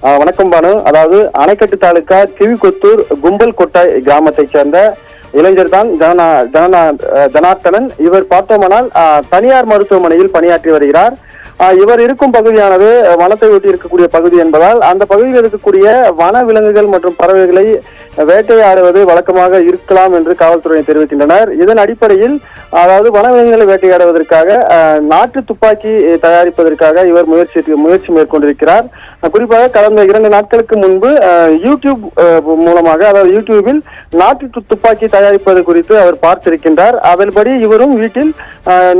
வணக்கம் பானு. அதாவது அணைக்கட்டு தாலுக்கா கிவிகொத்தூர் கும்பல் கொட்டாய் கிராமத்தைச் சேர்ந்த இளைஞர் தான் ஜனார்த்தனன். இவர் பார்த்தோமானால் தனியார் மருத்துவமனையில் பணியாற்றி வருகிறார். இவர் இருக்கும் பகுதியானது வனத்தை ஒட்டி இருக்கக்கூடிய பகுதி என்பதால் அந்த பகுதியில் இருக்கக்கூடிய வன விலங்குகள் மற்றும் பறவைகளை வேட்டையாடுவது வழக்கமாக இருக்கலாம் என்று காவல்துறையினர் தெரிவிக்கின்றனர். இதன் அடிப்படையில் அதாவது வனவிலங்குகளை வேட்டையாடுவதற்காக நாட்டு துப்பாக்கி தயாரிப்பதற்காக இவர் முயற்சி மேற்கொண்டிருக்கிறார். குறிப்பாக கடந்த 2 நாட்களுக்கு முன்பு யூடியூப் மூலமாக, அதாவது யூடியூபில் நாட்டு துப்பாக்கி தயாரிப்பது குறித்து அவர் பார்த்திருக்கின்றார். அதன்படி இவரும் வீட்டில்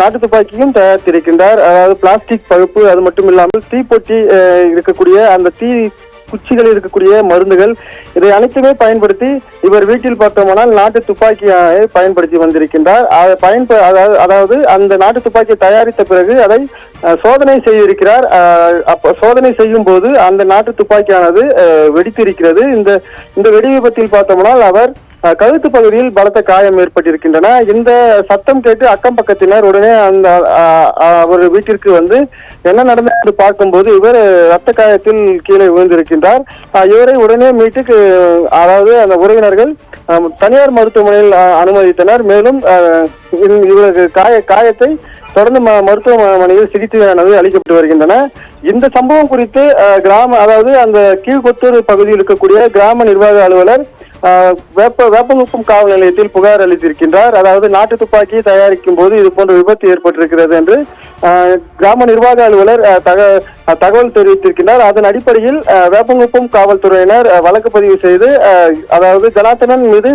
நாட்டு துப்பாக்கியும் தயாரித்திருக்கின்றார். அதாவது பிளாஸ்டிக் பழுப்பு, அது மட்டும் இல்லாமல் தீப்பொட்டி இருக்கக்கூடிய அந்த தீ குச்சிகள் இருக்கக்கூடிய மருந்துகள், இதை அனைத்துமே பயன்படுத்தி இவர் வீட்டில் பார்த்தோமானால் நாட்டு துப்பாக்கியை பயன்படுத்தி வந்திருக்கின்றார். அதாவது அந்த நாட்டு துப்பாக்கியை தயாரித்த பிறகு அதை சோதனை செய்திருக்கிறார். சோதனை செய்யும் போது அந்த நாட்டு துப்பாக்கியானது வெடித்திருக்கிறது. இந்த வெடி விபத்தில் பார்த்தோம்னால் அவர் கழுத்து பகுதியில் பலத்த காயம் ஏற்பட்டிருக்கின்றன. இந்த சத்தம் கேட்டு அக்கம் பக்கத்தினர் உடனே அவர் வீட்டிற்கு வந்து என்ன நடந்தது பார்க்கும்போது இவர் ரத்த காயத்தில் கீழே விழுந்திருக்கின்றார். இவரை உடனே மீட்டு அதாவது அந்த உறவினர்கள் தனியார் மருத்துவமனையில் அனுமதித்தனர். மேலும் இவரது காயத்தை தொடர்ந்து மருத்துவமனையில் சிகிச்சையானது அளிக்கப்பட்டு வருகின்றன. இந்த சம்பவம் குறித்து அதாவது அந்த கீழ்கொத்தூர் பகுதியில் இருக்கக்கூடிய கிராம நிர்வாக அலுவலர் வேப்பங்குப்பம் காவல் நிலையத்தில் புகார் அளித்திருக்கின்றார். அதாவது நாட்டு துப்பாக்கி தயாரிக்கும் போது இது போன்ற விபத்து ஏற்பட்டிருக்கிறது என்று கிராம நிர்வாக அலுவலர் தகவல் தெரிவித்திருக்கின்றார். அதன் அடிப்படையில் வேப்பங்குப்பம் காவல்துறையினர் வழக்கு பதிவு செய்து, அதாவது ஜனார்த்தனன் மீது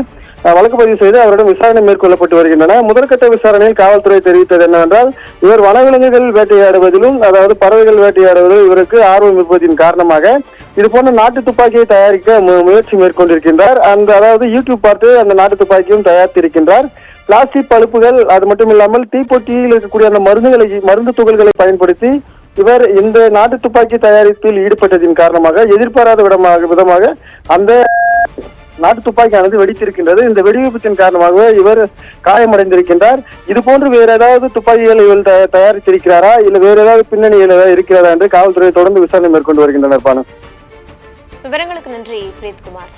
வழக்கு பதிவு செய்து அவரிடம் விசாரணை மேற்கொள்ளப்பட்டு வருகின்றன. முதற்கட்ட விசாரணையில் காவல்துறை தெரிவித்தது என்னவென்றால், இவர் வனவிலங்குகள் வேட்டையாடுவதிலும், அதாவது பறவைகள் வேட்டையாடுவதிலும் இவருக்கு ஆர்வம் இருப்பதின் காரணமாக இது போன்ற நாட்டு துப்பாக்கியை தயாரிக்க முயற்சி மேற்கொண்டிருக்கின்றார். அதாவது யூடியூப் பார்த்து அந்த நாட்டு துப்பாக்கியும் தயாரித்திருக்கின்றார். பிளாஸ்டிக் பழுப்புகள், அது மட்டும் இல்லாமல் தீப்பொட்டியில் இருக்கக்கூடிய அந்த மருந்து துகள்களை பயன்படுத்தி இவர் இந்த நாட்டு துப்பாக்கி தயாரிப்பில் ஈடுபட்டதின் காரணமாக எதிர்பாராத விதமாக அந்த நாட்டு துப்பாக்கியானது வெடித்திருக்கின்றது. இந்த வெடிவிபத்தின் காரணமாக இவர் காயமடைந்திருக்கின்றார். இது போன்று வேற ஏதாவது துப்பாக்கிகள் இவர் தயாரித்திருக்கிறாரா, இல்ல வேற ஏதாவது பின்னணியில் ஏதாவது இருக்கிறதா என்று காவல்துறை தொடர்ந்து விசாரணை மேற்கொண்டு வருகின்றனர். விவரங்களுக்கு நன்றி பிரீத்குமார்.